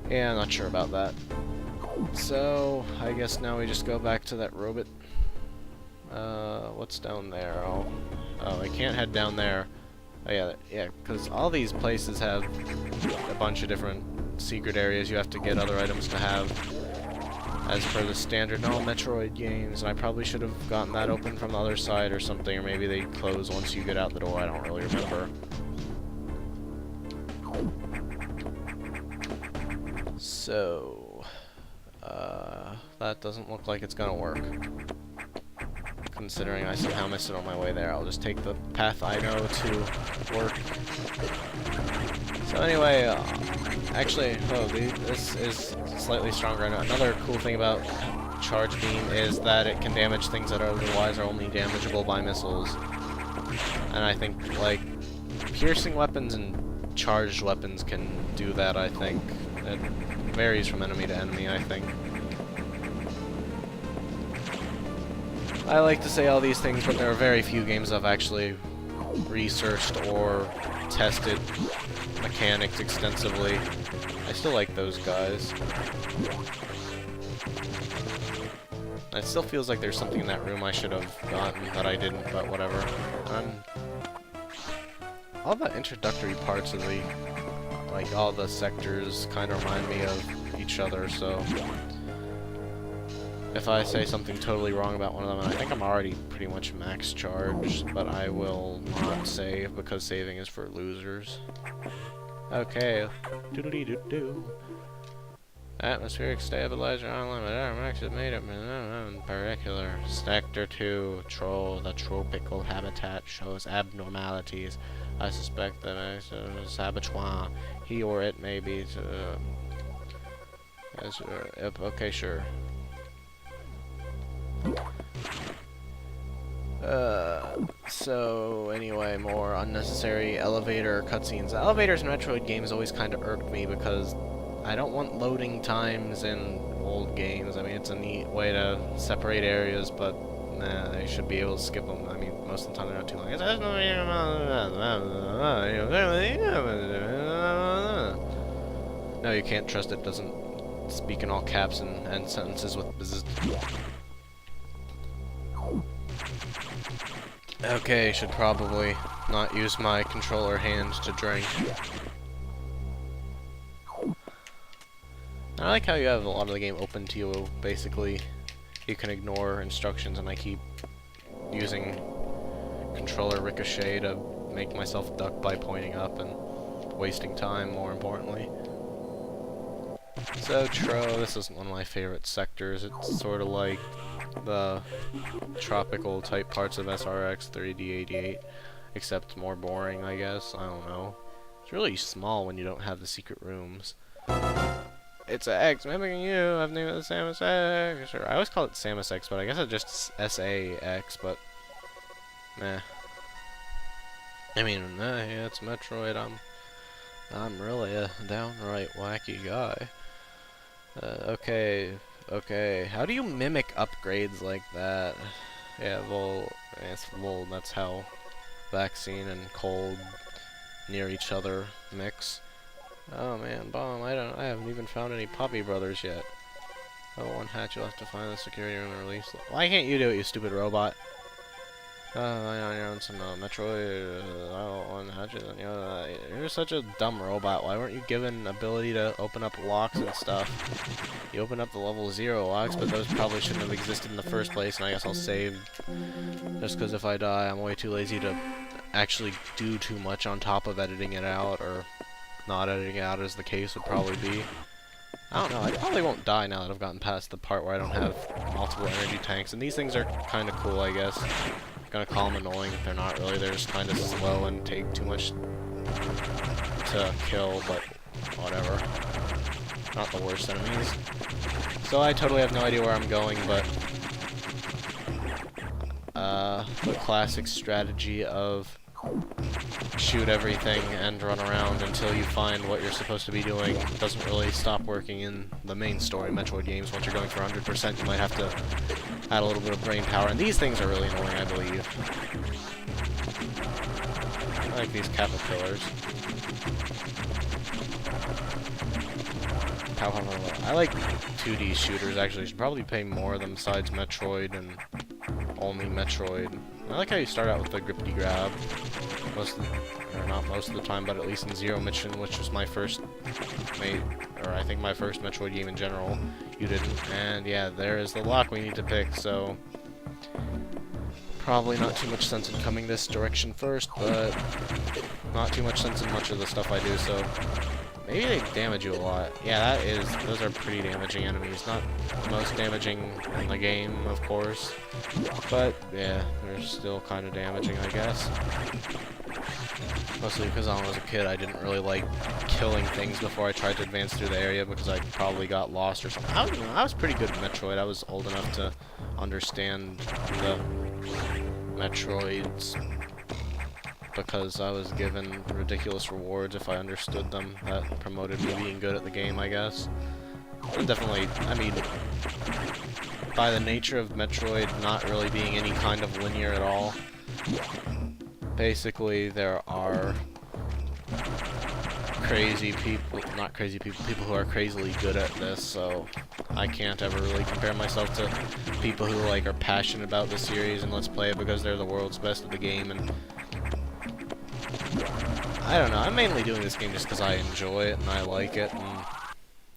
Yeah, I'm not sure about that. So, I guess now we just go back to that robot. What's down there? Oh, I can't head down there. Oh yeah, because all these places have a bunch of different secret areas you have to get other items to have, as per the standard in all Metroid games, and I probably should have gotten that open from the other side or something, or maybe they close once you get out the door, I don't really remember. So, that doesn't look like it's gonna work. Considering I somehow missed it on my way there, I'll just take the path I know to work. So anyway, actually, this is slightly stronger. Another cool thing about Charge Beam is that it can damage things that otherwise are only damageable by missiles. And I think, like, piercing weapons and charged weapons can do that, I think. It varies from enemy to enemy, I think. I like to say all these things, but there are very few games I've actually researched or tested mechanics extensively. I still like those guys. It still feels like there's something in that room I should have gotten that I didn't, but whatever. All the introductory parts of the, like, all the sectors kind of remind me of each other, so if I say something totally wrong about one of them, and I think I'm already pretty much max charged, but I will not save because saving is for losers. Okay. Doodly-doo-doo. Atmospheric stabilizer unlimited. Max is made up in particular. Sector 2. TRO. The tropical habitat shows abnormalities. I suspect that Max is saboteur. He or it may be. Okay, sure. So anyway, more unnecessary elevator cutscenes. Elevators in Metroid games always kind of irked me because I don't want loading times in old games. I mean, it's a neat way to separate areas, but nah, they should be able to skip them. I mean, most of the time they're not too long. No, you can't trust it. Doesn't speak in all caps and end sentences with bzzz. Okay, should probably not use my controller hand to drink. I like how you have a lot of the game open to you, basically. You can ignore instructions, and I keep using controller ricochet to make myself duck by pointing up and wasting time, more importantly. So, TRO, this is one of my favorite sectors. It's sort of like the tropical type parts of SRX 30D88, except more boring, I guess. I don't know. It's really small when you don't have the secret rooms. It's a X mimicking you. I've named it the Samus X. Sure, I always call it Samus X, but I guess it's just SAX, but meh. I mean, yeah, it's Metroid. I'm really a downright wacky guy. Okay. How do you mimic upgrades like that? Yeah, well, that's how vaccine and cold near each other mix. Oh man, bomb, I haven't even found any Poppy Brothers yet. Oh, one hatch, you'll have to find the security room and release. Why can't you do it, you stupid robot? I own some Metroid, one hatches, and you're such a dumb robot. Why weren't you given ability to open up locks and stuff? You open up the level 0 locks, but those probably shouldn't have existed in the first place, and I guess I'll save. Just because if I die, I'm way too lazy to actually do too much on top of editing it out, or not editing it out as the case would probably be. I don't know, I probably won't die now that I've gotten past the part where I don't have multiple energy tanks, and these things are kind of cool, I guess. I'm gonna call them annoying, they're not really, they're just kind of slow and take too much to kill, but whatever. Not the worst enemies. So I totally have no idea where I'm going, but the classic strategy of shoot everything and run around until you find what you're supposed to be doing doesn't really stop working in the main story Metroid games. Once you're going for 100%, you might have to add a little bit of brain power, and these things are really annoying, I believe. I like these caterpillars. I like 2D shooters, actually. You should probably play more of them besides Metroid and only Metroid. I like how you start out with the grippity grab. Or not most of the time, but at least in Zero Mission, which was my first or I think my first Metroid game in general. You didn't. And yeah, there is the lock we need to pick, so probably not too much sense in coming this direction first, but not too much sense in much of the stuff I do, so maybe they damage you a lot. Yeah, those are pretty damaging enemies. Not the most damaging in the game, of course, but yeah, they're still kind of damaging, I guess. Mostly because when I was a kid, I didn't really like killing things before I tried to advance through the area because I probably got lost or something. I was pretty good at Metroid. I was old enough to understand the Metroids because I was given ridiculous rewards if I understood them. That promoted me being good at the game, I guess. And definitely, I mean, by the nature of Metroid not really being any kind of linear at all, basically there are people who are crazily good at this, so I can't ever really compare myself to people who like are passionate about the series and let's play it because they're the world's best at the game. And I don't know, I'm mainly doing this game just because I enjoy it and I like it and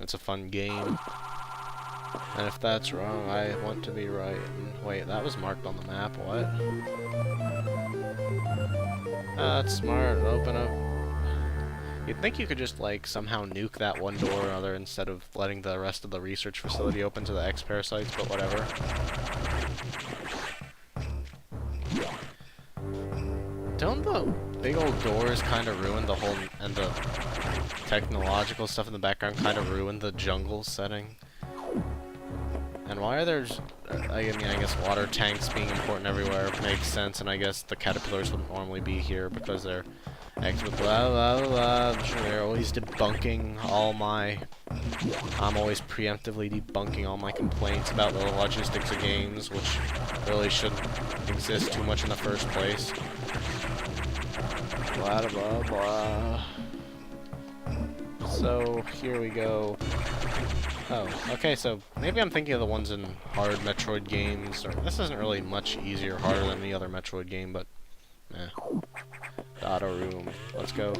it's a fun game. And if that's wrong, I want to be right. And wait, that was marked on the map, what? That's smart, open up. You'd think you could just, like, somehow nuke that one door or other instead of letting the rest of the research facility open to the X-parasites, but whatever. Don't the big old doors kind of ruin the whole, and the technological stuff in the background kind of ruin the jungle setting? And why are there, I mean, I guess water tanks being important everywhere makes sense, and I guess the caterpillars wouldn't normally be here because they're eggs with blah blah blah. I'm sure they're always debunking all my, I'm always preemptively debunking all my complaints about the logistics of games, which really shouldn't exist too much in the first place. Blah blah blah. So, here we go. Oh, okay, so maybe I'm thinking of the ones in hard Metroid games, or this isn't really much easier or harder than any other Metroid game, but eh. Data room. Let's go.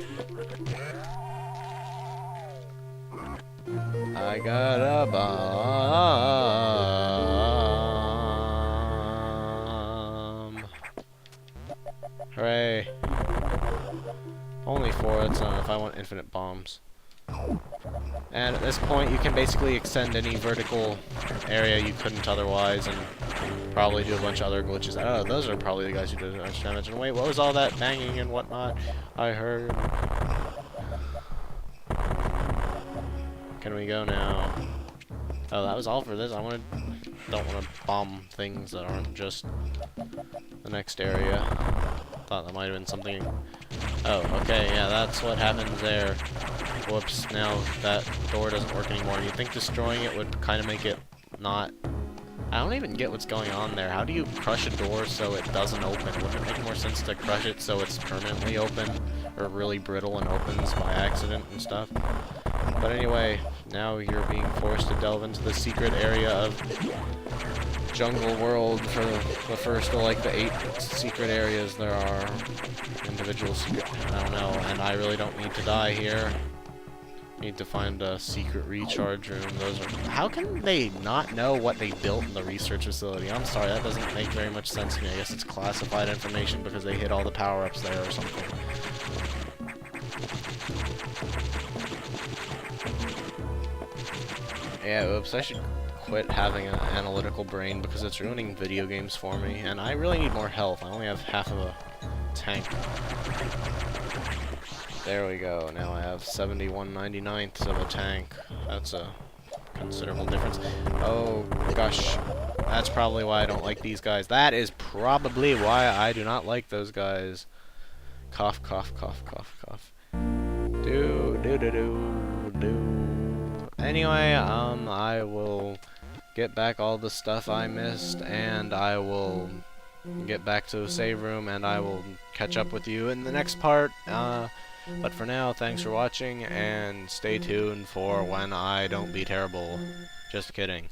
I got a bomb. Hooray. Only 4, that's not enough. I want infinite bombs. And at this point, you can basically extend any vertical area you couldn't otherwise, and probably do a bunch of other glitches. Oh, those are probably the guys who did the much damage. And wait, what was all that banging and whatnot? I heard. Can we go now? Oh, that was all for this. Don't want to bomb things that aren't just the next area. Thought that might have been something. Oh, okay, yeah, that's what happens there. Whoops, now that door doesn't work anymore. You'd think destroying it would kind of make it not... I don't even get what's going on there. How do you crush a door so it doesn't open? Wouldn't it make more sense to crush it so it's permanently open? Or really brittle and opens by accident and stuff? But anyway, now you're being forced to delve into the secret area of Jungle World for the first of like the 8 secret areas there are. Individual secret, I don't know, and I really don't need to die here. Need to find a secret recharge room. Those are... How can they not know what they built in the research facility? I'm sorry, that doesn't make very much sense to me. I guess it's classified information because they hid all the power-ups there or something. Yeah, oops, I should quit having an analytical brain because it's ruining video games for me, and I really need more health. I only have half of a tank. There we go. Now I have 71/99ths of a tank. That's a considerable difference. Oh, gosh. That's probably why I don't like these guys. That is probably why I do not like those guys. Cough, cough, cough, cough, cough. Do. Anyway, I will get back all the stuff I missed, and I will get back to the save room, and I will catch up with you in the next part. But for now, thanks for watching, and stay tuned for when I don't be terrible. Just kidding.